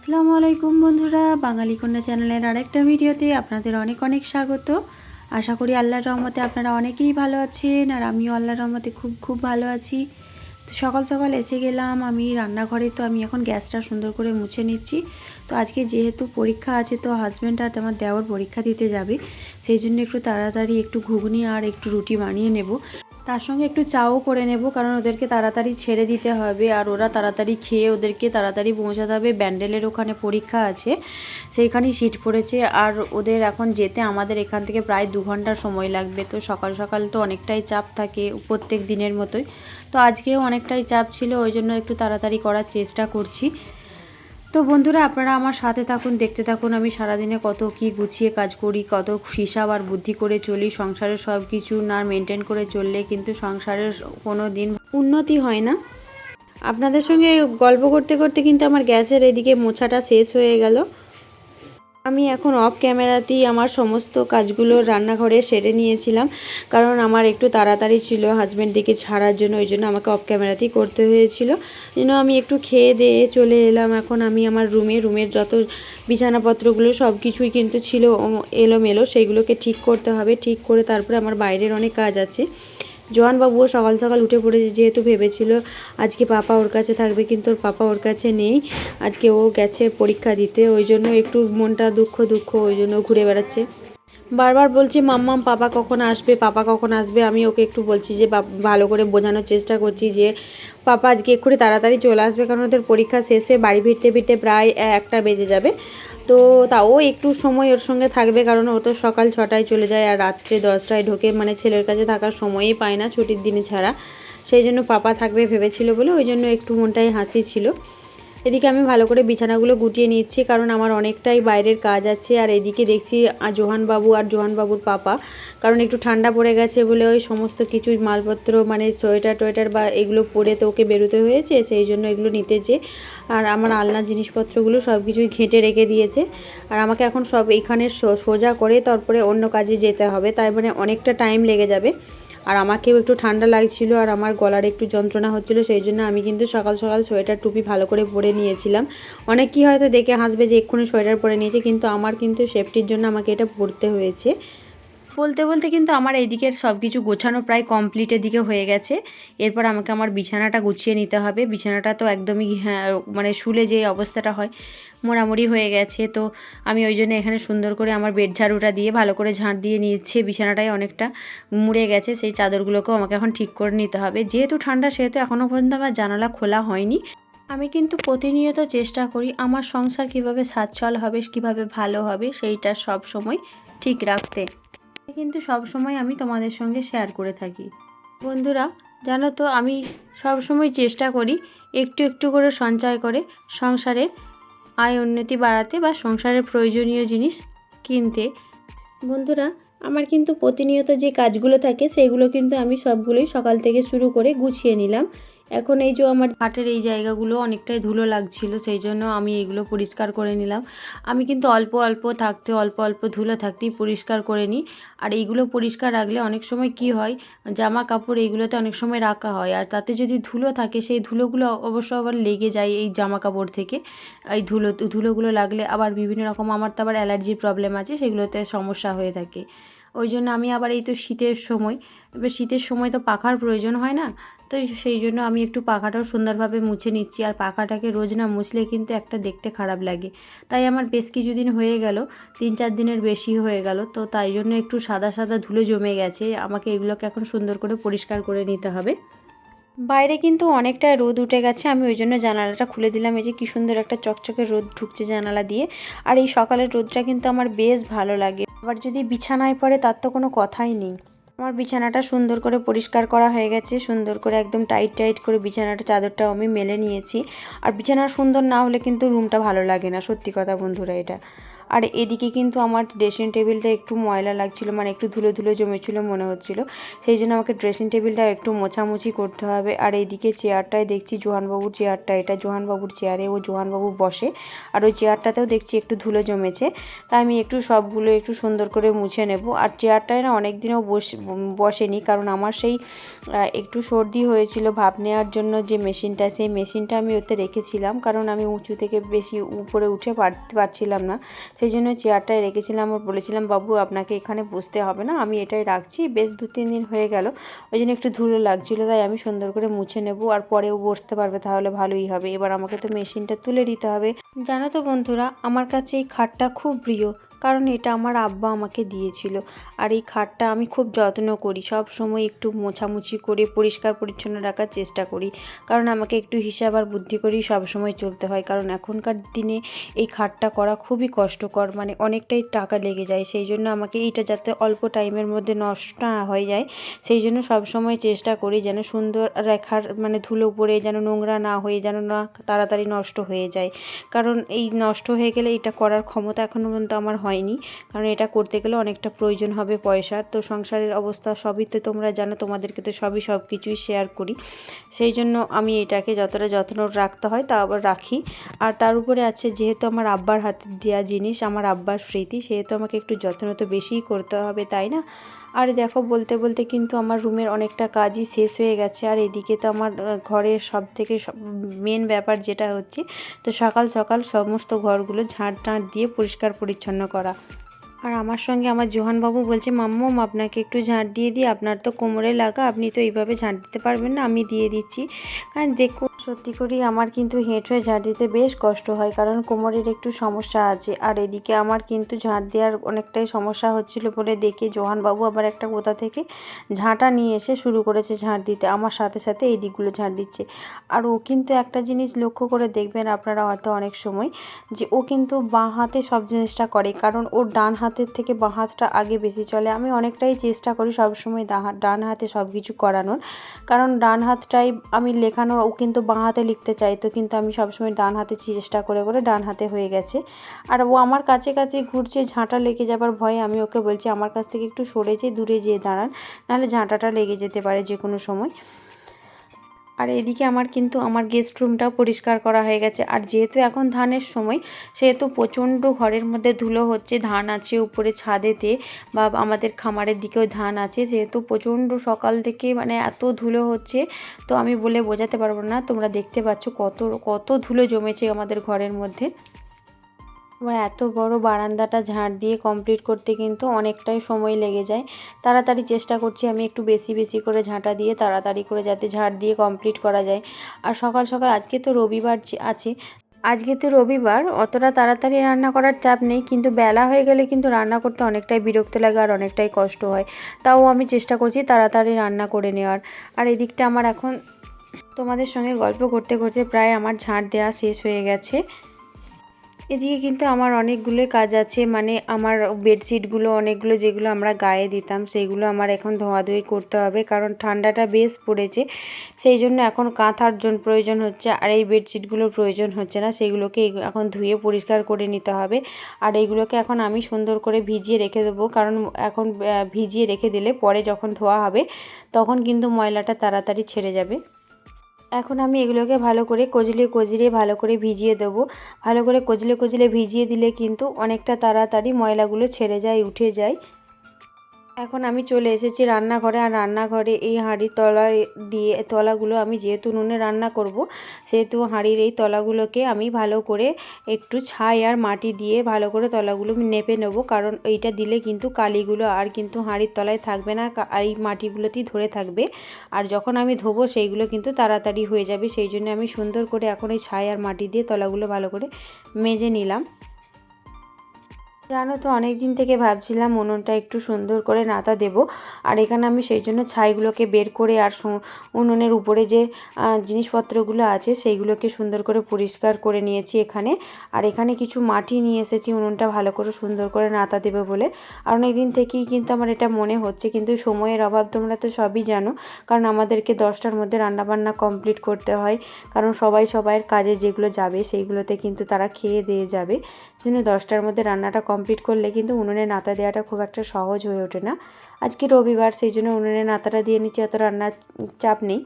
আসসালামু আলাইকুম বন্ধুরা, বাঙালি কন্যা চ্যানেলের আরেকটা ভিডিওতে আপনাদের অনেক অনেক স্বাগত। আশা করি আল্লাহর রহমতে আপনারা অনেকেই ভালো আছেন, আর আমিও আল্লাহর রহমতে খুব খুব ভালো আছি। তো সকাল সকাল এসে গেলাম আমি রান্নাঘরে। তো আমি এখন গ্যাসটা সুন্দর করে মুছে নিচ্ছি। তো আজকে যেহেতু পরীক্ষা আছে, তো হাজব্যান্ড আর আমার দেওর পরীক্ষা দিতে যাবে, সেই জন্য একটু তাড়াতাড়ি একটু ঘুগনি আর একটু রুটি বানিয়ে নেব। তার সঙ্গে একটু চাও করে নেব, কারণ ওদেরকে তাড়াতাড়ি ছেড়ে দিতে হবে আর ওরা তাড়াতাড়ি খেয়ে ওদেরকে তাড়াতাড়ি পৌঁছাতে হবে। ব্যান্ডেলের ওখানে পরীক্ষা আছে, সেইখানেই সিট পড়েছে। আর ওদের এখন যেতে আমাদের এখান থেকে প্রায় 2 ঘন্টার সময় লাগবে। তো সকাল সকাল তো অনেকটাই চাপ থাকে প্রত্যেক দিনের মতোই। তো আজকেও অনেকটাই চাপ ছিল, ওই জন্য একটু তাড়াতাড়ি করার চেষ্টা করছি। তো বন্ধুরা, আপনারা আমার সাথে থাকুন, দেখতে থাকুন আমি সারাদিনে কত কি গুছিয়ে কাজ করি, কত হিসাব আর বুদ্ধি করে চলি। সংসারের সব কিছু না মেনটেন করে চললে কিন্তু সংসারের কোনো দিন উন্নতি হয় না। আপনাদের সঙ্গে গল্প করতে করতে কিন্তু আমার গ্যাসের এদিকে মোছাটা শেষ হয়ে গেল। আমি এখন অফ ক্যামেরাতেই আমার সমস্ত কাজগুলো রান্নাঘরে সেরে নিয়েছিলাম, কারণ আমার একটু তাড়াতাড়ি ছিল হাজব্যান্ড দিকে ছাড়ার জন্য, ওই জন্য আমাকে অফ ক্যামেরাতেই করতে হয়েছিল। যেন আমি একটু খেয়ে দিয়ে চলে এলাম। এখন আমি আমার রুমের যত বিছানাপত্রগুলো সব কিছুই কিন্তু ছিল এলোমেলো, সেইগুলোকে ঠিক করতে হবে। ঠিক করে তারপরে আমার বাইরের অনেক কাজ আছে। জোয়ানবাবুও সকাল সকাল উঠে পড়েছে, যেহেতু ভেবেছিল আজকে পাপা ওর কাছে থাকবে, কিন্তু ওর পাপা ওর কাছে নেই। আজকে ও গেছে পরীক্ষা দিতে, ওই জন্য একটু মনটা দুঃখ ওই জন্য ঘুরে বেড়াচ্ছে। বারবার বলছে মাম্মাম পাপা কখন আসবে, পাপা কখন আসবে। আমি ওকে একটু বলছি যে ভালো করে বোঝানোর চেষ্টা করছি যে পাপা আজকে এক্ষুনি তাড়াতাড়ি চলে আসবে, কারণ ওদের পরীক্ষা শেষ হয়ে বাড়ি ফিরতে ফিরতে প্রায় 1টা বেজে যাবে। তো তাও একটু সময় ওর সঙ্গে থাকবে, কারণ ও তো সকাল 6টায় চলে যায় আর রাত্রে 10টায় ঢোকে, মানে ছেলের কাছে থাকার সময়ই পায় না ছুটির দিনে ছাড়া। সেই জন্য পাপা থাকবে ভেবেছিল বলে ওই জন্য একটু মনটাই হাসি ছিল। এদিকে আমি ভালো করে বিছানাগুলো গুটিয়ে নিচ্ছি, কারণ আমার অনেকটাই বাইরের কাজ আছে। আর এদিকে দেখছি জোহানবাবু আর জোহানবাবুর পাপা, কারণ একটু ঠান্ডা পড়ে গেছে বলে ওই সমস্ত কিছুই মালপত্র মানে সোয়েটার বা এগুলো পরে তো ওকে বেরোতে হয়েছে, সেই জন্য এগুলো নিতেছে। আর আমার আলনা জিনিসপত্রগুলো সব কিছুই ঘেঁটে রেখে দিয়েছে। আর আমাকে এখন সব এইখানে সোজা করে তারপরে অন্য কাজে যেতে হবে, তাই মানে অনেকটা টাইম লেগে যাবে। আর আমাকেও একটু ঠান্ডা লাগছিল আর আমার গলার একটু যন্ত্রণা হচ্ছিলো, সেই জন্য আমি কিন্তু সকাল সকাল সোয়েটার টুপি ভালো করে পরে নিয়েছিলাম। অনেকেই হয়তো দেখে হাসবে যে এক্ষুনি সোয়েটার পরে নিয়েছে, কিন্তু আমার কিন্তু সেফটির জন্য আমাকে এটা পরতে হয়েছে। বলতে বলতে কিন্তু আমার এইদিকের সব কিছু গোছানো প্রায় কমপ্লিটের দিকে হয়ে গেছে। এরপর আমাকে আমার বিছানাটা গুছিয়ে নিতে হবে। বিছানাটা তো একদমই মানে শুলে যে অবস্থাটা হয় মোড়ামুড়ি হয়ে গেছে। তো আমি ওই জন্য এখানে সুন্দর করে আমার বেড ঝাড়ুটা দিয়ে ভালো করে ঝাঁট দিয়ে নিচ্ছে। বিছানাটাই অনেকটা মুড়ে গেছে, সেই চাদরগুলোকেও আমাকে এখন ঠিক করে নিতে হবে। যেহেতু ঠান্ডা, সেহেতু এখনও পর্যন্ত আমার জানালা খোলা হয়নি। আমি কিন্তু প্রতিনিয়ত চেষ্টা করি আমার সংসার কিভাবে সচ্ছল হবে, কিভাবে ভালো হবে, সেইটা সব সময় ঠিক রাখতে। কিন্তু সব সময় আমি তোমাদের সঙ্গে শেয়ার করে থাকি। বন্ধুরা, জানো তো আমি সব সময় চেষ্টা করি একটু একটু করে সঞ্চয় করে সংসারের আয় উন্নতি বাড়াতে বা সংসারের প্রয়োজনীয় জিনিস কিনতে। বন্ধুরা, আমার কিন্তু প্রতিনিয়ত যে কাজগুলো থাকে সেগুলো কিন্তু আমি সবগুলোই সকাল থেকে শুরু করে গুছিয়ে নিলাম। এখন এই যে আমার হাটের এই জায়গাগুলো অনেকটাই ধুলো লাগছিল, সেই জন্য আমি এগুলো পরিষ্কার করে নিলাম। আমি কিন্তু অল্প অল্প ধুলো থাকতেই পরিষ্কার করে নিই। আর এইগুলো পরিষ্কার রাখলে অনেক সময় কি হয়, জামা কাপড় এইগুলোতে অনেক সময় রাখা হয়, আর তাতে যদি ধুলো থাকে সেই ধুলোগুলো অবশ্য আবার লেগে যায় এই জামা কাপড় থেকে। এই ধুলোগুলো লাগলে আবার বিভিন্ন রকম, আমার তো আবার অ্যালার্জির প্রবলেম আছে, সেগুলোতে সমস্যা হয়ে থাকে। ওই জন্য আমি আবার এই তো শীতের সময়, এবার শীতের সময় তো পাখার প্রয়োজন হয় না, তো সেই জন্য আমি একটু পাখাটাও সুন্দরভাবে মুছে নিচ্ছি। আর পাখাটাকে রোজ না মুছলে কিন্তু একটা দেখতে খারাপ লাগে। তাই আমার বেশ কিছুদিন হয়ে গেল, 3-4 দিনের বেশি হয়ে গেল, তো তাই জন্য একটু সাদা সাদা ধুলো জমে গেছে। আমাকে এগুলোকে এখন সুন্দর করে পরিষ্কার করে নিতে হবে। বাইরে কিন্তু অনেকটা রোদ উঠে গেছে, আমি ওই জন্য জানালাটা খুলে দিলাম। এই যে কি সুন্দর একটা চকচকে রোদ ঢুকছে জানালা দিয়ে। আর এই সকালের রোদটা কিন্তু আমার বেশ ভালো লাগে। আবার যদি বিছানায় পড়ে তার তো কোনো কথাই নেই। আমার বিছানাটা সুন্দর করে পরিষ্কার করা হয়ে গেছে, সুন্দর করে একদম টাইট করে বিছানাটা চাদরটাও আমি মেলে নিয়েছি। আর বিছানা সুন্দর না হলে কিন্তু রুমটা ভালো লাগে না, সত্যি কথা বন্ধুরা এটা। আর এদিকে কিন্তু আমার ড্রেসিং টেবিলটা একটু ময়লা লাগছিলো, মানে একটু ধুলো ধুলো জমেছিলো মনে হচ্ছিলো, সেই জন্য আমাকে ড্রেসিং টেবিলটা একটু মোছামুছি করতে হবে। আর এইদিকে চেয়ারটায় দেখছি জোহানবাবুর চেয়ারটা, এটা জোহানবাবুর চেয়ারে ও জোহানবাবু বসে, আর ওই চেয়ারটাতেও দেখছি একটু ধুলো জমেছে, তাই আমি একটু সবগুলো একটু সুন্দর করে মুছে নেব। আর চেয়ারটায় না অনেক দিনও বসেনি, কারণ আমার সেই একটু সর্দি হয়েছিল ভাপ নেওয়ার জন্য যে মেশিনটা, সেই মেশিনটা আমি ওতে রেখেছিলাম, কারণ আমি উঁচু থেকে বেশি উপরে উঠে পারছিলাম না, সেই জন্য চেয়ারটায় রেখেছিলাম। আর বলেছিলাম বাবু আপনাকে এখানে বসতে হবে না, আমি এটাই রাখছি, বেশ 2-3 দিন হয়ে গেল, ওই জন্য একটু ধুলো লাগছিলো, তাই আমি সুন্দর করে মুছে নেব, আর পরেও বসতে পারবে, তাহলে ভালোই হবে। এবার আমাকে তো মেশিনটা তুলে দিতে হবে। জানো তো বন্ধুরা, আমার কাছে এই খাটটা খুব প্রিয়, কারণ এটা আমার আব্বা আমাকে দিয়েছিল। আর এই খাটটা আমি খুব যত্ন করি, সব সময় একটু মোছামুছি করে পরিষ্কার পরিচ্ছন্ন রাখার চেষ্টা করি, কারণ আমাকে একটু হিসাব আর বুদ্ধি করেই সবসময় চলতে হয়, কারণ এখনকার দিনে এই খাটটা করা খুবই কষ্টকর, মানে অনেকটাই টাকা লেগে যায়, সেই জন্য আমাকে এইটা যাতে অল্প টাইমের মধ্যে নষ্ট না হয়ে যায়, সেই জন্য সবসময় চেষ্টা করি যেন সুন্দর রেখার, মানে ধুলো পড়ে যেন নোংরা না হয়ে, যেন না তাড়াতাড়ি নষ্ট হয়ে যায়, কারণ এই নষ্ট হয়ে গেলে এটা করার ক্ষমতা এখনও পর্যন্ত আমার হয়নি, কারণ এটা করতে গেলে অনেকটা প্রয়োজন হবে পয়সার। তো সংসারের অবস্থা সবই তো তোমরা জানো, তোমাদেরকে তো সব কিছুই শেয়ার করি, সেই জন্য আমি এটাকে যতটা যত্ন রাখতে হয় তা আবার রাখি। আর তার উপরে আছে, যেহেতু আমার আব্বার হাতে দেওয়া জিনিস, আমার আব্বার স্মৃতি, সেহেতু আমাকে একটু যত্ন তো বেশিই করতে হবে, তাই না? আর দেখো বলতে বলতে কিন্তু আমার রুমের অনেকটা কাজই শেষ হয়ে গেছে। আর এদিকে তো আমার ঘরের সব থেকে মেন ব্যাপার যেটা হচ্ছে, তো সকাল সকাল সমস্ত ঘরগুলো ঝাঁট দিয়ে পরিষ্কার পরিচ্ছন্ন করা। আর আমার সঙ্গে আমার জোহানবাবু বলছে, মাম্মাম আপনাকে একটু ঝাঁট দিয়ে দিই, আপনার তো কোমরে লাগা, আপনি তো এইভাবে ঝাঁট দিতে পারবেন না, আমি দিয়ে দিচ্ছি। কারণ দেখুন সত্যি করেই আমার কিন্তু হেঁট হয়ে ঝাঁট দিতে বেশ কষ্ট হয়, কারণ কোমরের একটু সমস্যা আছে। আর এদিকে আমার কিন্তু ঝাঁট দেওয়ার অনেকটাই সমস্যা হচ্ছিল বলে দেখে জোহানবাবু আবার একটা কোথা থেকে ঝাঁটা নিয়ে এসে শুরু করেছে ঝাঁট দিতে, আমার সাথে সাথে এই দিকগুলো ঝাঁট দিচ্ছে। আর ও কিন্তু একটা জিনিস লক্ষ্য করে দেখবেন আপনারা হয়তো অনেক সময়, যে ও কিন্তু বাঁ হাতে সব জিনিসটা করে, কারণ ওর ডান হাতের থেকে বাঁ হাতটা আগে বেশি চলে। আমি অনেকটাই চেষ্টা করি সবসময় ডান হাতে সব কিছু করানোর, কারণ ডান হাতটাই আমি লেখানোর, ও কিন্তু বাঁ হাতে লিখতে চাইতো, কিন্তু আমি সবসময় ডান হাতে চেষ্টা করে করে ডান হাতে হয়ে গেছে। আর ও আমার কাছে কাছে ঘুরছে, ঝাঁটা লেগে যাবার ভয়ে আমি ওকে বলছি আমার কাছ থেকে একটু সরে যেয়ে দূরে যেয়ে দাঁড়ান, নাহলে ঝাঁটাটা লেগে যেতে পারে যে কোনো সময়। আর এদিকে আমার কিন্তু আমার গেস্ট রুমটাও পরিষ্কার করা হয়ে গেছে। আর যেহেতু এখন ধানের সময়, সেহেতু প্রচণ্ড ঘরের মধ্যে ধুলো হচ্ছে, ধান আছে উপরে ছাদেতে, বা আমাদের খামারের দিকেও ধান আছে, যেহেতু প্রচণ্ড সকাল থেকে মানে এত ধুলো হচ্ছে, তো আমি বলে বোঝাতে পারবো না, তোমরা দেখতে পাচ্ছ কত কত ধুলো জমেছে আমাদের ঘরের মধ্যে। আমার এত বড় বারান্দাটা ঝাঁট দিয়ে কমপ্লিট করতে কিন্তু অনেকটাই সময় লেগে যায়। তাড়াতাড়ি চেষ্টা করছি আমি একটু বেশি বেশি করে ঝাঁটা দিয়ে, তাড়াতাড়ি করে যাতে ঝাঁট দিয়ে কমপ্লিট করা যায়। আর সকাল সকাল আজকে তো রবিবার আছে, আজকে তো রবিবার, অতটা তাড়াতাড়ি রান্না করার চাপ নেই, কিন্তু বেলা হয়ে গেলে কিন্তু রান্না করতে অনেকটাই বিরক্ত লাগে আর অনেকটাই কষ্ট হয়, তাও আমি চেষ্টা করছি তাড়াতাড়ি রান্না করে নেওয়ার। আর এদিকটা আমার এখন তোমাদের সঙ্গে গল্প করতে করতে প্রায় আমার ঝাঁট দেওয়া শেষ হয়ে গেছে। এদিকে কিন্তু আমার অনেকগুলো কাজ আছে, মানে আমার বেডশিটগুলো অনেকগুলো যেগুলো আমরা গায়ে দিতাম, সেইগুলো আমার এখন ধোয়াধুয়ি করতে হবে, কারণ ঠান্ডাটা বেশ পড়েছে, সেই জন্য এখন কাঁথার প্রয়োজন হচ্ছে, আর এই বেডশিটগুলোর প্রয়োজন হচ্ছে না, সেইগুলোকে এখন ধুয়ে পরিষ্কার করে নিতে হবে। আর এইগুলোকে এখন আমি সুন্দর করে ভিজিয়ে রেখে দেবো, কারণ এখন ভিজিয়ে রেখে দিলে পরে যখন ধোয়া হবে তখন কিন্তু ময়লাটা তাড়াতাড়ি ছেড়ে যাবে। এখন আমি এগুলোকে ভালো করে কচলে ভালো করে ভিজিয়ে দেবো। ভালো করে কচলে ভিজিয়ে দিলে কিন্তু অনেকটা তাড়াতাড়ি ময়লাগুলো ছেড়ে যায়, উঠে যায়। এখন আমি চলে এসেছি রান্নাঘরে। আর রান্নাঘরে এই হাঁড়ির তলাগুলো আমি যেহেতু নুনে রান্না করব, সেহেতু হাঁড়ির এই তলাগুলোকে আমি ভালো করে একটু ছাই আর মাটি দিয়ে ভালো করে তলাগুলো নেপে নেব, কারণ এইটা দিলে কিন্তু কালিগুলো আর কিন্তু হাঁড়ির তলায় থাকবে না, এই মাটিগুলোতেই ধরে থাকবে। আর যখন আমি ধোবো সেইগুলো কিন্তু তাড়াতাড়ি হয়ে যাবে, সেই জন্য আমি সুন্দর করে এখন এই ছাই আর মাটি দিয়ে তলাগুলো ভালো করে মেজে নিলাম। জানো তো অনেক দিন থেকে ভাবছিলাম উনুনটা একটু সুন্দর করে নাতা দেব, আর এখানে আমি সেই জন্য ছাইগুলোকে বের করে আর উনুনের উপরে যে জিনিসপত্রগুলো আছে সেইগুলোকে সুন্দর করে পরিষ্কার করে নিয়েছি এখানে। আর এখানে কিছু মাটি নিয়ে এসেছি উনুনটা ভালো করে সুন্দর করে নাতা দেবে বলে। আর অনেক দিন থেকেই কিন্তু আমার এটা মনে হচ্ছে, কিন্তু সময়ের অভাব, তোমরা তো সবই জানো, কারণ আমাদেরকে 10টার মধ্যে রান্নাবান্না কমপ্লিট করতে হয়, কারণ সবাই সবাইয়ের কাজে যেগুলো যাবে সেইগুলোতে কিন্তু তারা খেয়ে দিয়ে যাবে। জন্য 10টার মধ্যে রান্নাটা কমপ্লিট করলে কিন্তু উনুনে নাতা দেওয়াটা খুব একটা সহজ হয়ে ওঠে না। আজকে রবিবার, সেই জন্য উনুনে নাতাটা দিয়ে নিচ্ছি, অত রান্নার চাপ নেই।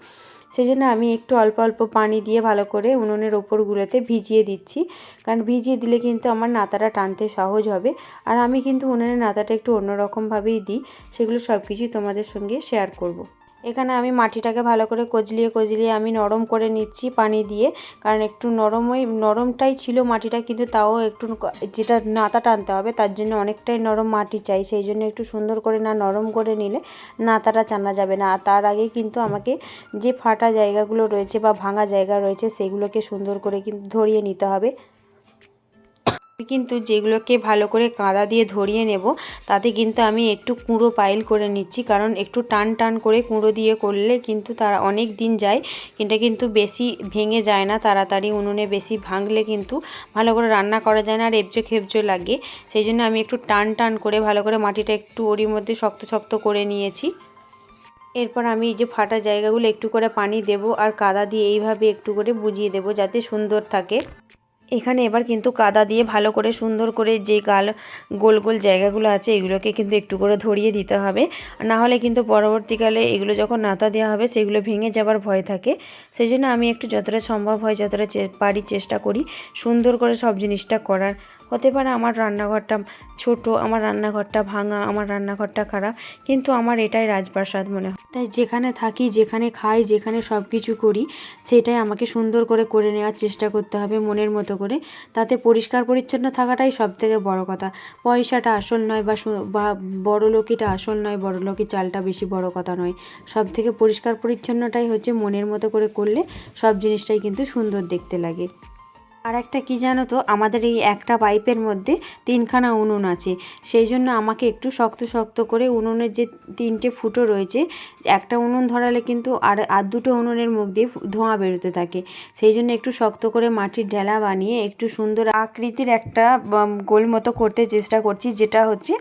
সেই জন্য আমি একটু অল্প অল্প পানি দিয়ে ভালো করে উনুনের ওপরগুলোতে ভিজিয়ে দিচ্ছি, কারণ ভিজিয়ে দিলে কিন্তু আমার নাতাটা টানতে সহজ হবে। আর আমি কিন্তু উনুনের নাতাটা একটু অন্যরকমভাবেই দিই, সেগুলো সব কিছুই তোমাদের সঙ্গে শেয়ার করব। এখানে আমি মাটিটাকে ভালো করে কচলিয়ে কচলিয়ে আমি নরম করে নিচ্ছি পানি দিয়ে, কারণ একটু নরমটাই ছিল মাটিটা, কিন্তু তাও একটু যেটা নাতা টানতে হবে তার জন্য অনেকটাই নরম মাটি চাই, সেই জন্য একটু সুন্দর করে না নরম করে নিলে নাতাটা টানা যাবে না। আর তার আগে কিন্তু আমাকে যে ফাটা জায়গাগুলো রয়েছে বা ভাঙা জায়গা রয়েছে সেগুলোকে সুন্দর করে কিন্তু ধরিয়ে নিতে হবে। কিন্তু যেগুলোকে ভালো করে কাদা দিয়ে ধরিয়ে নেব তাতে কিন্তু আমি একটু কুঁড়ো পাইল করে নিচ্ছি, কারণ একটু টান টান করে কুঁড়ো দিয়ে করলে কিন্তু তারা অনেক দিন যায়, এটা কিন্তু বেশি ভেঙে যায় না তাড়াতাড়ি। উনুনে বেশি ভাঙলে কিন্তু ভালো করে রান্না করা যায় না আর এবজো খেবজো লাগে। সেই জন্য আমি একটু টান টান করে ভালো করে মাটিটা একটু ওরই মধ্যে শক্ত শক্ত করে নিয়েছি। এরপর আমি এই যে ফাটা জায়গাগুলো একটু করে পানি দেব আর কাদা দিয়ে এইভাবে একটু করে বুজিয়ে দেব যাতে সুন্দর থাকে। এখানে এবার কিন্তু কাদা দিয়ে ভালো করে সুন্দর করে যে গোল গোল জায়গাগুলো আছে এগুলোকে কিন্তু একটু করে ধরিয়ে দিতে হবে, না হলে কিন্তু পরবর্তীকালে এগুলো যখন নাতা দেওয়া হবে সেগুলো ভেঙে যাবার ভয় থাকে। সেই জন্য আমি একটু যতটা সম্ভব হয় যতটা পারি চেষ্টা করি সুন্দর করে সব জিনিসটা করার। হতে পারে আমার রান্নাঘরটা ছোট, আমার রান্নাঘরটা ভাঙা, আমার রান্নাঘরটা খারাপ, কিন্তু আমার এটাই রাজপ্রাসাদ মনে হয়। তাই যেখানে থাকি, যেখানে খাই, যেখানে সব কিছু করি সেটাই আমাকে সুন্দর করে করে নেওয়ার চেষ্টা করতে হবে মনের মতো করে। তাতে পরিষ্কার পরিচ্ছন্ন থাকাটাই সবথেকে বড় কথা। পয়সাটা আসল নয় বা বড়লোকিটা আসল নয়, বড়লোকি চালটা বেশি বড় কথা নয়। সবথেকে পরিষ্কার পরিচ্ছন্নটাই হচ্ছে মনের মতো করে করলে সব জিনিসটাই কিন্তু সুন্দর দেখতে লাগে। আর একটা কী জানো তো, আমাদের এই একটা পাইপের মধ্যে 3খানা উনুন আছে, সেই জন্য আমাকে একটু শক্ত শক্ত করে উনুনের যে 3টে ফুটো রয়েছে, একটা উনুন ধরালে কিন্তু আর দুটো উনুনের মুখ দিয়ে ধোঁয়া বেরোতে থাকে। সেই জন্য একটু শক্ত করে মাটির ঢেলা বানিয়ে একটু সুন্দর আকৃতির একটা গোল মতো করতে চেষ্টা করছি, যেটা হচ্ছে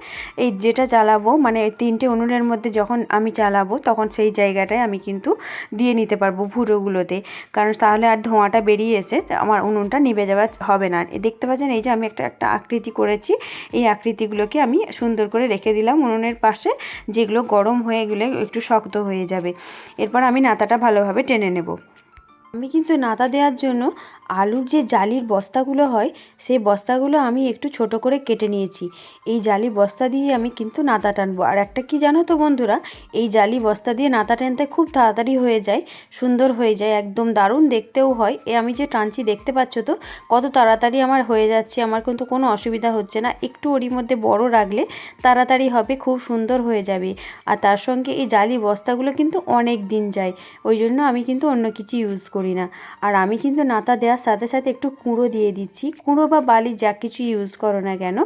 এই যেটা জ্বালাবো, মানে 3টে উনুনের মধ্যে যখন আমি জ্বালাবো তখন সেই জায়গাটায় আমি কিন্তু দিয়ে নিতে পারবো ফুটোগুলোতে, কারণ তাহলে আর ধোঁয়াটা বেরিয়ে এসে আমার উনুনটা নিভে যাওয়া হবে না। দেখতে পাচ্ছেন এই যে আমি একটা আকৃতি করেছি, এই আকৃতিগুলোকে আমি সুন্দর করে রেখে দিলাম উনুনের পাশে, যেগুলো গরম হয়ে গেলে একটু শক্ত হয়ে যাবে। এরপর আমি নাতাটা ভালোভাবে টেনে নেব। আমি কিন্তু নাতা দেওয়ার জন্য আলুর যে জালির বস্তাগুলো হয় সেই বস্তাগুলো আমি একটু ছোট করে কেটে নিয়েছি। এই জালি বস্তা দিয়ে আমি কিন্তু নাতা টানবো। আর একটা কি জানো তো বন্ধুরা, এই জালি বস্তা দিয়ে নাতা টানতে খুব তাড়াতাড়ি হয়ে যায়, সুন্দর হয়ে যায়, একদম দারুণ দেখতেও হয়। আমি যে টানছি দেখতে পাচ্ছ তো কত তাড়াতাড়ি আমার হয়ে যাচ্ছে, আমার কিন্তু কোনো অসুবিধা হচ্ছে না। একটু ওরই মধ্যে বড় রাখলে তাড়াতাড়ি হবে, খুব সুন্দর হয়ে যাবে। আর তার সঙ্গে এই জালি বস্তাগুলো কিন্তু অনেক দিন যায়, ওই জন্য আমি কিন্তু অন্য কিছু ইউজ করি না। আর আমি কিন্তু নাতা দেওয়ার সাথে সাথে একটু কুঁড়ো দিয়ে দিচ্ছি, কুঁড়ো বা বালি যা কিছু ইউজ করো না কেন,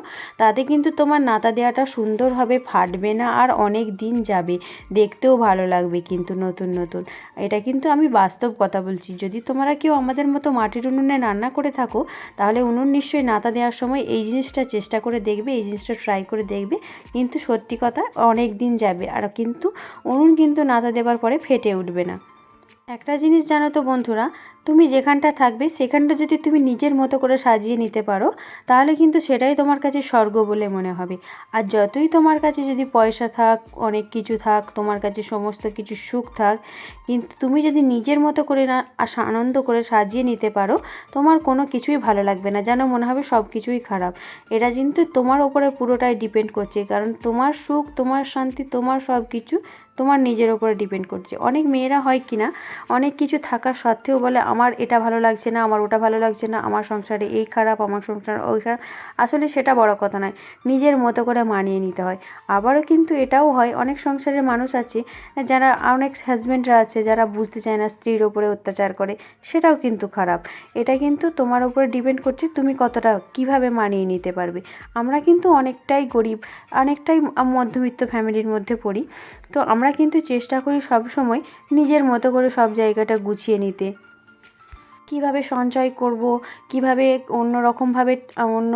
তাতে কিন্তু তোমার নাতা দেওয়াটা সুন্দর হবে, ফাটবে না আর অনেক দিন যাবে, দেখতেও ভালো লাগবে কিন্তু নতুন নতুন। এটা কিন্তু আমি বাস্তব কথা বলছি। যদি তোমরা কেউ আমাদের মতো মাটির উনুনে রান্না করে থাকো তাহলে উনুন নিশ্চয়ই নাতা দেওয়ার সময় এই জিনিসটা চেষ্টা করে দেখবে, এই জিনিসটা ট্রাই করে দেখবে, কিন্তু সত্যি কথা অনেক দিন যাবে আর কিন্তু উনুন কিন্তু নাতা দেওয়ার পরে ফেটে উঠবে না। একটা জিনিস জানো তো বন্ধুরা, তুমি যেখানটা থাকবে সেখানটা যদি তুমি নিজের মতো করে সাজিয়ে নিতে পারো তাহলে কিন্তু সেটাই তোমার কাছে স্বর্গ বলে মনে হবে। আর যতই তোমার কাছে যদি পয়সা থাক, অনেক কিছু থাক, তোমার কাছে সমস্ত কিছু সুখ থাক, কিন্তু তুমি যদি নিজের মতো করে না আনন্দ করে সাজিয়ে নিতে পারো, তোমার কোনো কিছুই ভালো লাগবে না, যেন মনে হবে সব কিছুই খারাপ। এটা কিন্তু তোমার ওপরে পুরোটাই ডিপেন্ড করছে, কারণ তোমার সুখ, তোমার শান্তি, তোমার সব কিছু তোমার নিজের ওপরে ডিপেন্ড করছে। অনেক মেয়েরা হয় কি না, অনেক কিছু থাকা সত্ত্বেও বলে আমার এটা ভালো লাগছে না, আমার ওটা ভালো লাগছে না, আমার সংসারে এই খারাপ, আমার সংসার ওই খারাপ। আসলে সেটা বড় কথা নয়, নিজের মতো করে মানিয়ে নিতে হয়। আবারও কিন্তু এটাও হয়, অনেক সংসারের মানুষ আছে যারা, অনেক হাজব্যান্ডরা আছে যারা বুঝতে চায় না, স্ত্রীর ওপরে অত্যাচার করে, সেটাও কিন্তু খারাপ। এটা কিন্তু তোমার উপরে ডিপেন্ড করছে তুমি কতটা কীভাবে মানিয়ে নিতে পারবে। আমরা কিন্তু অনেকটাই গরিব, অনেকটাই মধ্যবিত্ত ফ্যামিলির মধ্যে পড়ি, তো আমরা কিন্তু চেষ্টা করি সব সময় নিজের মতো করে সব জায়গাটা গুছিয়ে নিতে। কিভাবে সঞ্চয় করব, কিভাবে অন্য রকমভাবে অন্য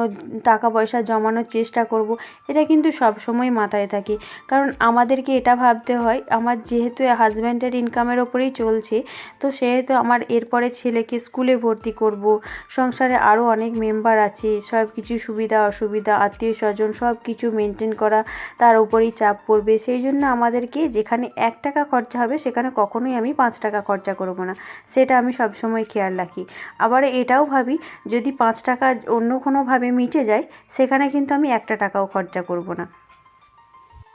টাকা পয়সা জমানোর চেষ্টা করব, এটা কিন্তু সব সময় মাথায় থাকে। কারণ আমাদেরকে এটা ভাবতে হয়, আমার যেহেতু হাজব্যান্ডের ইনকামের ওপরেই চলছে, তো সেহেতু আমার এরপরে ছেলেকে স্কুলে ভর্তি করব, সংসারে আরও অনেক মেম্বার আছে, সব কিছু সুবিধা অসুবিধা, আত্মীয় স্বজন সব কিছু মেনটেন করা, তার উপরেই চাপ পড়বে। সেই জন্য আমাদেরকে যেখানে 1 টাকা খরচা হবে সেখানে কখনোই আমি 5 টাকা খরচা করব না, সেটা আমি সবসময় খেয়াল রাখি। আবার এটাও ভাবি যদি 5 টাকা অন্য কোনোভাবে মিটে যায়, সেখানে কিন্তু আমি 1 টাকাও খরচা করব না।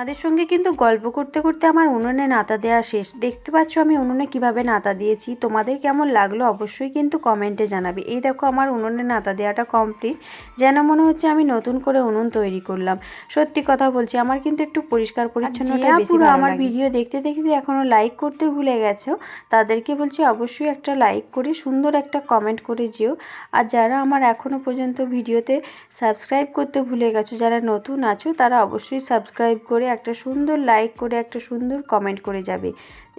তাদের সঙ্গে কিন্তু গল্প করতে করতে আমার উনুনে নাতা দেওয়া শেষ। দেখতে পাচ্ছ আমি উনুনে কিভাবে নাতা দিয়েছি, তোমাদের কেমন লাগলো অবশ্যই কিন্তু কমেন্টে জানাবে। এই দেখো আমার উনুনে নাতা দেওয়াটা কমপ্লিট, যেন মনে হচ্ছে আমি নতুন করে উনুন তৈরি করলাম। সত্যি কথা বলছি, আমার কিন্তু একটু পরিষ্কার পরিচ্ছন্নতা বেশি ভালো লাগে। আমার ভিডিও দেখতে দেখতে এখনও লাইক করতে ভুলে গেছো, তাদেরকে বলছি অবশ্যই একটা লাইক করে সুন্দর একটা কমেন্ট করে যেও। আর যারা আমার এখনও পর্যন্ত ভিডিওতে সাবস্ক্রাইব করতে ভুলে গেছো, যারা নতুন আছো, তারা অবশ্যই সাবস্ক্রাইব করে একটা সুন্দর লাইক করে একটা সুন্দর কমেন্ট করে যাবে।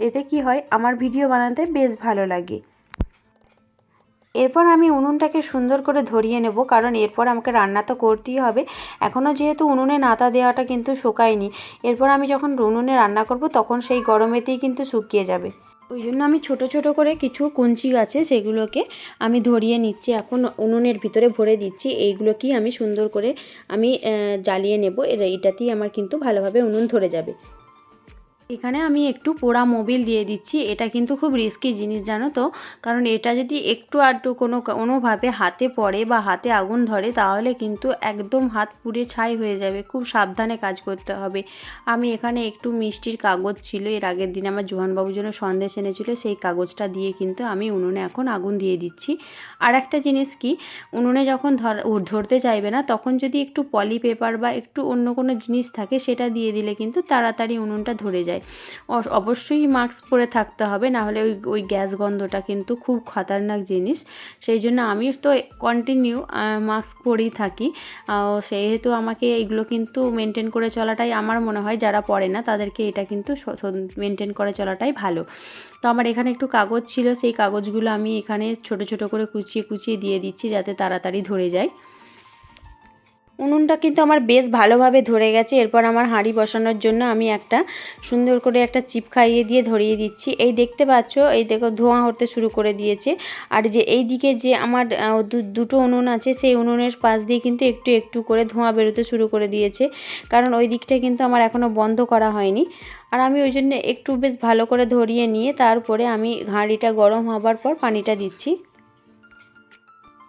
এতে কি হয়, আমার ভিডিও বানাতে বেশ ভালো লাগে। এরপর আমি উনুনটাকে সুন্দর করে ধরিয়ে নেব, কারণ এরপর আমাকে রান্না তো করতেই হবে। এখনও যেহেতু উনুনে নাতা দেওয়াটা কিন্তু শুকায়নি, এরপর আমি যখন উনুনে রান্না করব তখন সেই গরমেতেই কিন্তু শুকিয়ে যাবে। ওই জন্য আমি ছোট ছোট করে কিছু কঞ্চি আছে সেগুলোকে আমি ধরিয়ে নিচ্ছি, এখন উনুনের ভিতরে ভরে দিচ্ছি। এইগুলোকেই আমি সুন্দর করে আমি জ্বালিয়ে নেব, এটাতেই আমার কিন্তু ভালোভাবে উনুন ধরে যাবে। এখানে আমি একটু পোড়া মোবিল দিয়ে দিচ্ছি, এটা কিন্তু খুব রিস্কি জিনিস জানো তো, কারণ এটা যদি একটু আধটু কোনোভাবে হাতে পড়ে বা হাতে আগুন ধরে তাহলে কিন্তু একদম হাত পুড়ে ছাই হয়ে যাবে। খুব সাবধানে কাজ করতে হবে। আমি এখানে একটু মিষ্টির কাগজ ছিল, এর আগের দিন আমার জোহানবাবুর জন্য সন্দেশ এনেছিল, সেই কাগজটা দিয়ে কিন্তু আমি উনুনে এখন আগুন দিয়ে দিচ্ছি। আর একটা জিনিস কি, উনুনে যখন ধরতে চাইবে না তখন যদি একটু পলি পেপার বা একটু অন্য কোনো জিনিস থাকে সেটা দিয়ে দিলে কিন্তু তাড়াতাড়ি উনুনটা ধরে যায়। অবশ্যই মাস্ক পরে থাকতে হবে, নাহলে ওই গ্যাস গন্ধটা কিন্তু খুব খতরনাক জিনিস। সেই জন্য আমি তো কন্টিনিউ মাস্ক পরেই থাকি। সেহেতু আমাকে এইগুলো কিন্তু মেনটেন করে চলাটাই আমার মনে হয়, যারা পরে না তাদেরকে এটা কিন্তু মেনটেন করে চলাটাই ভালো। তো আমার এখানে একটু কাগজ ছিল, সেই কাগজগুলো আমি এখানে ছোট ছোট করে কুচিয়ে কুচিয়ে দিয়ে দিচ্ছি যাতে তাড়াতাড়ি ধরে যায়। উনুনটা কিন্তু আমার বেশ ভালোভাবে ধরে গেছে। এরপর আমার হাঁড়ি বসানোর জন্য আমি একটা সুন্দর করে একটা চিপ খাইয়ে দিয়ে ধরিয়ে দিচ্ছি। এই দেখতে পাচ্ছ, এই দেখো ধোঁয়া উঠতে শুরু করে দিয়েছে। আর যে এই দিকে যে আমার দুটো উনুন আছে, সেই উনুনের পাশ দিয়ে কিন্তু একটু একটু করে ধোঁয়া বেরোতে শুরু করে দিয়েছে, কারণ ওই দিকটা কিন্তু আমার এখনও বন্ধ করা হয়নি। আর আমি ওই জন্য একটু বেশ ভালো করে ধরিয়ে নিয়ে তারপরে আমি হাঁড়িটা গরম হবার পর পানিটা দিচ্ছি।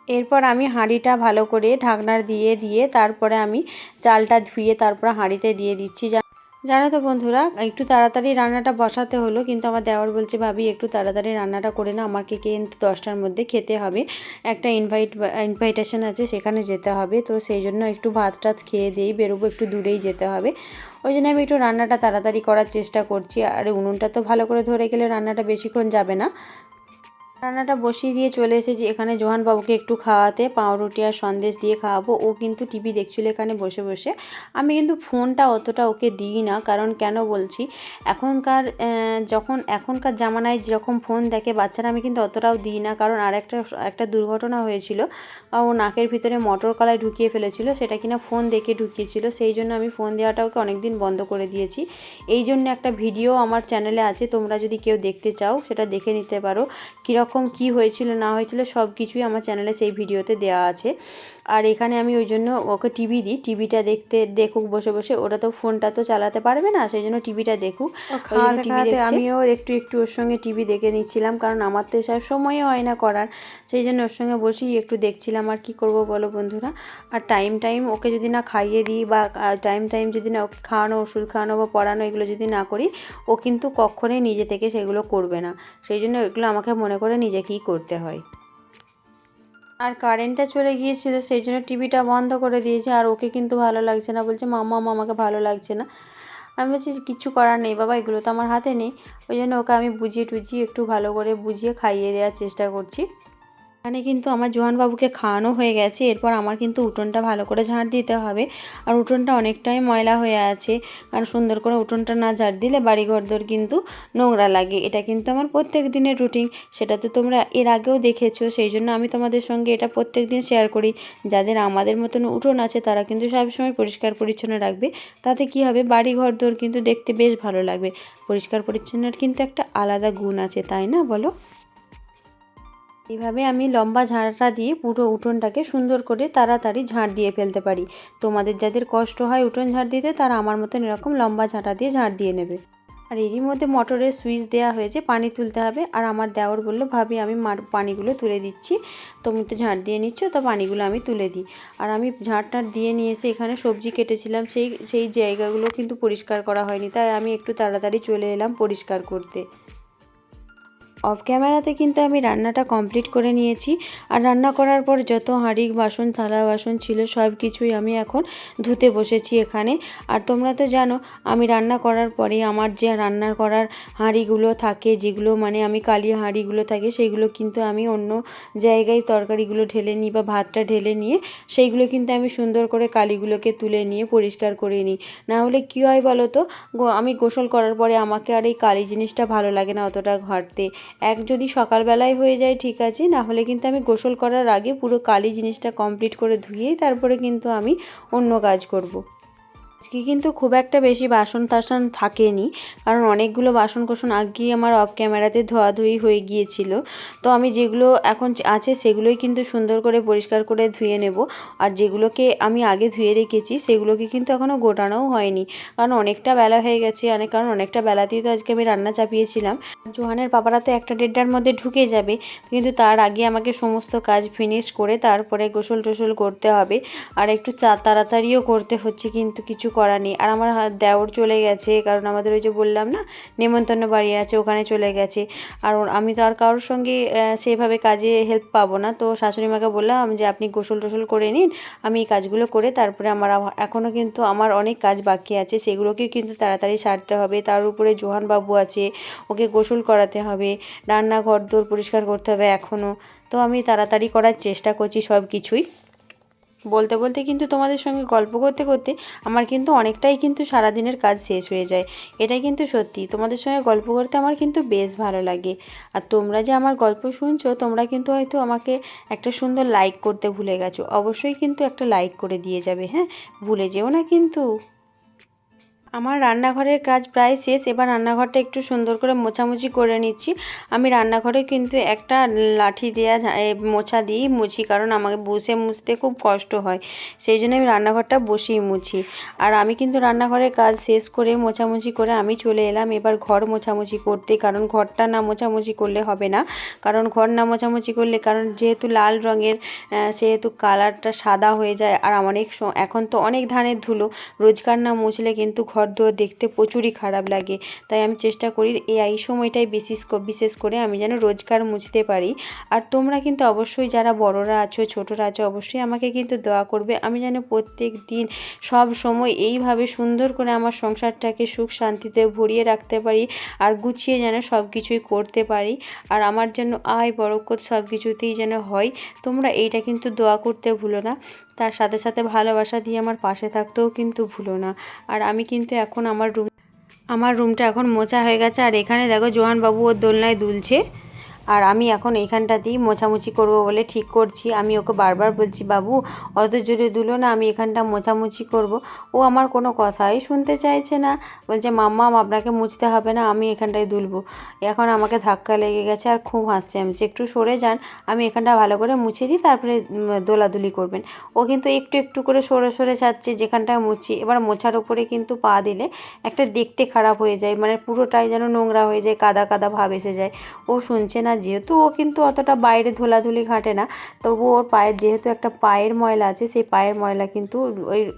এরপর আমি হাঁড়িটা ভালো করে ঢাকনার দিয়ে তারপরে আমি চালটা ধুয়ে তারপর হাঁড়িতে দিয়ে দিচ্ছি। জানো তো বন্ধুরা, একটু তাড়াতাড়ি রান্নাটা বসাতে হলো, কিন্তু আমার দেওর বলছে ভাবি একটু তাড়াতাড়ি রান্নাটা করে না, আমাকে কিন্তু 10টার মধ্যে খেতে হবে, একটা ইনভাইটেশন আছে সেখানে যেতে হবে, তো সেই জন্য একটু ভাত টাত খেয়ে দিয়েই বেরোবো, একটু দূরেই যেতে হবে। ওই জন্য আমি একটু রান্নাটা তাড়াতাড়ি করার চেষ্টা করছি। আর উনুনটা তো ভালো করে ধরে গেলে রান্নাটা বেশিক্ষণ যাবে না। রান্নাটা বসিয়ে দিয়ে চলে এসেছি এখানে জোহানবাবুকে একটু খাওয়াতে, পাউরুটি আর সন্দেশ দিয়ে খাওয়াবো। ও কিন্তু টিভি দেখছিল এখানে বসে বসে। আমি কিন্তু ফোনটা অতটা ওকে দিই না, কারণ কেন বলছি, এখনকার জামানায় যেরকম ফোন দেখে বাচ্চারা, আমি কিন্তু অতটাও দিই না। কারণ আর একটা দুর্ঘটনা হয়েছিল, ও নাকের ভিতরে মটর কলাই ঢুকিয়ে ফেলেছিল, সেটা কিনা ফোন দেখে ঢুকিয়েছিল। সেই জন্য আমি ফোন দেওয়াটা ওকে অনেকদিন বন্ধ করে দিয়েছি। এই জন্য একটা ভিডিও আমার চ্যানেলে আছে, তোমরা যদি কেউ দেখতে চাও সেটা দেখে নিতে পারো, কীরকম কী হয়েছিল না হয়েছিল সব কিছুই আমার চ্যানেলে সেই ভিডিওতে দেওয়া আছে। আর এখানে আমি ওই জন্য ওকে টিভি দিই, টিভিটা দেখুক বসে বসে, ওরা তো ফোনটা তো চালাতে পারবে না, সেই জন্য টিভিটা দেখুক। আমিও একটু একটু ওর সঙ্গে টিভি দেখে নিচ্ছিলাম, কারণ আমার তো এসব সময়ই হয় না করার, সেই জন্য ওর সঙ্গে বসেই একটু দেখছিলাম। আর কি করব বলো বন্ধুরা। আর টাইম ওকে যদি না খাইয়ে দিই বা টাইম যদি না ওকে খাওয়ানো, ওষুধ খাওয়ানো বা পড়ানো এগুলো যদি না করি, ও কিন্তু কখনোই নিজে থেকে সেগুলো করবে না। সেই জন্য এগুলো আমাকে মনে করে নিজেকেই করতে হয়। আর কারেন্টটা চলে গিয়েছিল, সেই জন্য টিভিটা বন্ধ করে দিয়েছে। আর ওকে কিন্তু ভালো লাগছে না, বলছে মাম্মা আমাকে ভালো লাগছে না। আমি বলছি কিচ্ছু করার নেই বাবা, এগুলো তো আমার হাতে নেই। ওই জন্য ওকে আমি বুঝিয়ে টুজিয়ে একটু ভালো করে বুঝিয়ে খাইয়ে দেওয়ার চেষ্টা করছি। এখানে কিন্তু আমার জোহানবাবুকে খাওয়ানো হয়ে গেছে। এরপর আমার কিন্তু উঠোনটা ভালো করে ঝাঁট দিতে হবে। আর উঠোনটা অনেকটাই ময়লা হয়ে আছে, কারণ সুন্দর করে উঠোনটা না ঝাঁট দিলে বাড়িঘরদোর কিন্তু নোংরা লাগে। এটা কিন্তু আমার প্রত্যেক দিনের রুটিন, সেটা তো তোমরা এর আগেও দেখেছো। সেই জন্য আমি তোমাদের সঙ্গে এটা প্রত্যেক দিন শেয়ার করি। যাদের আমাদের মতন উঠোন আছে তারা কিন্তু সবসময় পরিষ্কার পরিচ্ছন্ন রাখবে। তাতে কি হবে, বাড়িঘরদোর কিন্তু দেখতে বেশ ভালো লাগবে। পরিষ্কার পরিচ্ছন্নের কিন্তু একটা আলাদা গুণ আছে, তাই না বলো? এইভাবে আমি লম্বা ঝাঁটা দিয়ে পুরো উঠোনটাকে সুন্দর করে তাড়াতাড়ি ঝাঁট দিয়ে ফেলতে পারি। তোমাদের যাদের কষ্ট হয় উঠোন ঝাঁট দিতে, তারা আমার মতন এরকম লম্বা ঝাঁটা দিয়ে ঝাঁট দিয়ে নেবে। আর এরই মধ্যে মোটরের সুইচ দেওয়া হয়েছে, পানি তুলতে হবে। আর আমার দেওর বললো ভাবি আমি পানিগুলো তুলে দিচ্ছি, তুমি তো ঝাঁট দিয়ে নিচ্ছ, তো পানিগুলো আমি তুলে দিই। আর আমি ঝাঁটটা দিয়ে নিয়ে এসে এখানে সবজি কেটেছিলাম, সেই জায়গাগুলো কিন্তু পরিষ্কার করা হয়নি, তাই আমি একটু তাড়াতাড়ি চলে এলাম পরিষ্কার করতে। অফ ক্যামেরাতে কিন্তু আমি রান্নাটা কমপ্লিট করে নিয়েছি। আর রান্না করার পর যত হাঁড়ি বাসন থালা বাসন ছিল সব কিছুই আমি এখন ধুতে বসেছি এখানে। আর তোমরা তো জানো আমি রান্না করার পরে আমার যে রান্না করার হাঁড়িগুলো থাকে, যেগুলো মানে আমি কালি হাঁড়িগুলো থাকে, সেইগুলো কিন্তু আমি অন্য জায়গায় তরকারিগুলো ঢেলে নিই বা ভাতটা ঢেলে নিয়ে সেইগুলো কিন্তু আমি সুন্দর করে কালিগুলোকে তুলে নিয়ে পরিষ্কার করে নিই। না হলে কী হয় বলো তো, আমি গোসল করার পরে আমাকে আর এই কালি জিনিসটা ভালো লাগে না অতটা ঘাঁটতে। যদি সকালবেলায় হয়ে যায় ঠিক আছে, না হলে কিন্তু আমি গোসল করার আগে পুরো কালি জিনিসটা কমপ্লিট করে ধুয়েই তারপরে কিন্তু আমি অন্য কাজ করব। আজকে কিন্তু খুব একটা বেশি বাসন টাসন থাকেনি, কারণ অনেকগুলো বাসন কোসন আগেই আমার অফ ক্যামেরাতে ধোয়াধুয়ি হয়ে গিয়েছিল। তো আমি যেগুলো এখন আছে সেগুলোই কিন্তু সুন্দর করে পরিষ্কার করে ধুয়ে নেব। আর যেগুলোকে আমি আগে ধুয়ে রেখেছি সেগুলোকে কিন্তু এখনও গোটানোও হয়নি, কারণ অনেকটা বেলা হয়ে গেছে। কারণ অনেকটা বেলাতেই তো আজকে আমি রান্না চাপিয়েছিলাম। জোহানের পাপারা তো 1-1:30টার মধ্যে ঢুকে যাবে, কিন্তু তার আগে আমাকে সমস্ত কাজ ফিনিশ করে তারপরে গোসল টোসল করতে হবে। আর একটু তাড়াতাড়িও করতে হচ্ছে, কিন্তু কিছু করার নেই। আর আমার দেওর চলে গেছে, কারণ আমাদের ওই যে বললাম না নেমন্তন্ন বাড়ি আছে, ওখানে চলে গেছে। আর আমি তো আর কারোর সঙ্গে সেভাবে কাজে হেল্প পাবো না। তো শাশুড়ি মাকে বললাম যে আপনি গোসল টোসল করে নিন, আমি এই কাজগুলো করে তারপরে এখনও কিন্তু আমার অনেক কাজ বাকি আছে, সেগুলোকে কিন্তু তাড়াতাড়ি সারতে হবে। তার উপরে জোহান বাবু আছে, ওকে গোসল করাতে হবে, রান্নাঘর দোর পরিষ্কার করতে হবে এখনও। তো আমি তাড়াতাড়ি করার চেষ্টা করছি সব কিছুই। বলতে বলতে কিন্তু তোমাদের সঙ্গে গল্প করতে করতে আমার কিন্তু অনেকটাই কিন্তু সারাদিনের কাজ শেষ হয়ে যায়। এটা কিন্তু সত্যি, তোমাদের সঙ্গে গল্প করতে আমার কিন্তু বেশ ভালো লাগে। আর তোমরা যে আমার গল্প শুনছো, তোমরা কিন্তু হয়তো আমাকে একটা সুন্দর লাইক করতে ভুলে গেছো। অবশ্যই কিন্তু একটা লাইক করে দিয়ে যাবে, হ্যাঁ, ভুলে যেও না কিন্তু। আমার রান্নাঘরের কাজ প্রায় শেষ। এবার রান্নাঘরটা একটু সুন্দর করে মোছামুছি করে নিচ্ছি। আমি রান্নাঘরে কিন্তু একটা লাঠি দেওয়া মোছা দিয়েই মুছি, কারণ আমাকে বসে মুছতে খুব কষ্ট হয়, সেই জন্য আমি রান্নাঘরটা বসেই মুছি। আর আমি কিন্তু রান্নাঘরের কাজ শেষ করে মোছামুছি করে আমি চলে এলাম এবার ঘর মোছামুছি করতে, কারণ ঘরটা না মোছামুছি করলে হবে না। কারণ ঘর না মোছামুছি করলে, কারণ যেহেতু লাল রঙের সেহেতু কালারটা সাদা হয়ে যায়। আর এখন তো অনেক ধানের ধুলো, রোজকার না মুছলে কিন্তু ঘর দুয়ার দেখতে প্রচুরই খারাপ লাগে। তাই আমি চেষ্টা করি এই সময়টাই বিশেষ করে আমি যেন রোজকার মুছতে পারি। আর তোমরা কিন্তু অবশ্যই যারা বড়রা আছো ছোটরা আছো অবশ্যই আমাকে কিন্তু দোয়া করবে, আমি যেন প্রত্যেক দিন সব সময় এইভাবে সুন্দর করে আমার সংসারটাকে সুখ শান্তিতে ভরিয়ে রাখতে পারি, আর গুছিয়ে যেন সব কিছুই করতে পারি। আর আমার যেন আয় বরকত সব কিছুতেই যেন হয়। তোমরা এইটা কিন্তু দোয়া করতে ভুলো না। তার সাথে সাথে ভালোবাসা দিয়ে আমার পাশে থাকতেও কিন্তু ভুলো না। আর আমি কিন্তু এখন আমার রুমটা এখন মোছা হয়ে গেছে। আর এখানে দেখো জোহানবাবু ওর দোলনায় দুলছে, আর আমি এখন এইখানটাতেই মোছামুছি করব বলে ঠিক করছি। আমি ওকে বারবার বলছি বাবু অত জোরে দুলো না, আমি এখানটা মোছামুছি করব। ও আমার কোনো কথাই শুনতে চাইছে না, বলছে মাম্মাম আপনাকে মুছতে হবে না, আমি এখানটায় দুলবো। এখন আমাকে ধাক্কা লেগে গেছে আর খুব হাসছে। আমি একটু সরে যান, আমি এখানটা ভালো করে মুছে দিই, তারপরে দোলাদুলি করবেন। ও কিন্তু একটু একটু করে সরে সরে যাচ্ছে যেখানটায় মুছি। এবার মোছার উপরে কিন্তু পা দিলে একটা দেখতে খারাপ হয়ে যায়, মানে পুরোটাই যেন নোংরা হয়ে যায়, কাদা কাদা ভাব এসে যায়। ও শুনছে না, যেহেতু ও কিন্তু অতটা বাইরে ধুলাধুলি ঘাঁটে না, তবু ওর পায়ের যেহেতু একটা পায়ের ময়লা আছে, সেই পায়ের ময়লা কিন্তু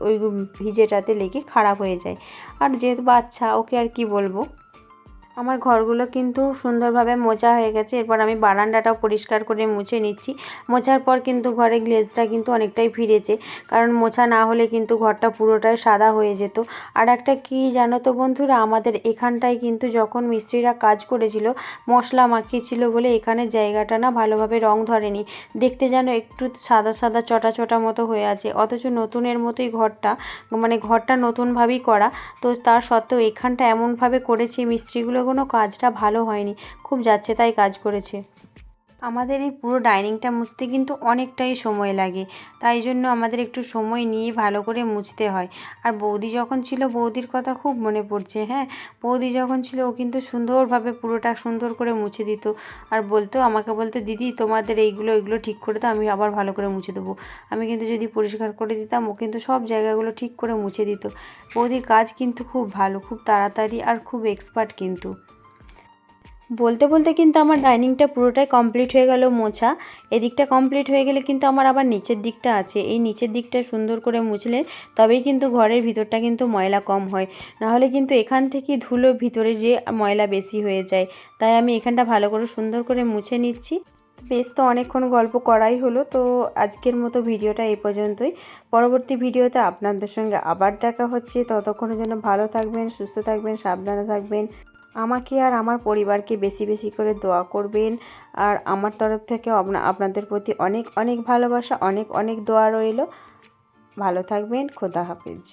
ওই ভিজেটাতে লেগে খারাপ হয়ে যায়। আর যেহেতু বাচ্চা, ওকে আর কি বলবো। আমার ঘরগুলো কিন্তু সুন্দরভাবে মোছা হয়ে গেছে। এরপর আমি বারান্দাটাও পরিষ্কার করে মুছে নিচ্ছি। মোছার পর কিন্তু ঘরে গ্লেজটা কিন্তু অনেকটাই ফিরেছে, কারণ মোছা না হলে কিন্তু ঘরটা পুরোটাই সাদা হয়ে যেত। আর একটা কি জানো তো বন্ধুরা, আমাদের এখানটায় কিন্তু যখন মিস্ত্রিরা কাজ করেছিল মশলা মাখিয়েছিল বলে এখানে জায়গাটা না ভালোভাবে রং ধরেনি, দেখতে যেন একটু সাদা সাদা চটা চটা মতো হয়ে আছে। অথচ নতুনের মতোই ঘরটা, মানে ঘরটা নতুনভাবেই করা, তো তার সত্ত্বেও এখানটা এমনভাবে করেছে মিস্ত্রিগুলো, কোনো কাজটা ভালো হয়নি, খুব যাচ্ছে তাই কাজ করেছে। আমাদের এই পুরো ডাইনিংটা মুছতে কিন্তু অনেকটাই সময় লাগে, তাই জন্য আমাদের একটু সময় নিয়ে ভালো করে মুছতে হয়। আর বৌদি যখন ছিল, বৌদির কথা খুব মনে পড়ছে। হ্যাঁ, বৌদি যখন ছিল ও কিন্তু সুন্দরভাবে পুরোটা সুন্দর করে মুছে দিত, আর বলতো, আমাকে বলতো, দিদি তোমাদের এইগুলো ঠিক করে দাও, আমি আবার ভালো করে মুছে দেবো। আমি কিন্তু যদি পরিষ্কার করে দিতাম, ও কিন্তু সব জায়গাগুলো ঠিক করে মুছে দিত। বৌদির কাজ কিন্তু খুব ভালো, খুব তাড়াতাড়ি আর খুব এক্সপার্ট কিন্তু। বলতে বলতে কিন্তু আমার ডাইনিংটা পুরোটাই কমপ্লিট হয়ে গেল মোছা। এদিকটা কমপ্লিট হয়ে গেলে কিন্তু আমার আবার নিচের দিকটা আছে। এই নিচের দিকটা সুন্দর করে মুছলে তবেই কিন্তু ঘরের ভিতরটা কিন্তু ময়লা কম হয়, নাহলে কিন্তু এখান থেকে ধুলো ভিতরে যে ময়লা বেশি হয়ে যায়। তাই আমি এখানটা ভালো করে সুন্দর করে মুছে নিচ্ছি। বেশ, তো অনেকক্ষণ গল্প করাই হলো, তো আজকের মতো ভিডিওটা এই পর্যন্তই। পরবর্তী ভিডিওতে আপনাদের সঙ্গে আবার দেখা হচ্ছে। ততক্ষণের জন্য ভালো থাকবেন, সুস্থ থাকবেন, সাবধানে থাকবেন। আমাকে আর আমার পরিবারকে বেশি বেশি করে দোয়া করবেন। আর আমার তরফ থেকেও আপনাদের প্রতি অনেক অনেক ভালোবাসা, অনেক অনেক দোয়া রইল। ভালো থাকবেন। খোদা হাফেজ।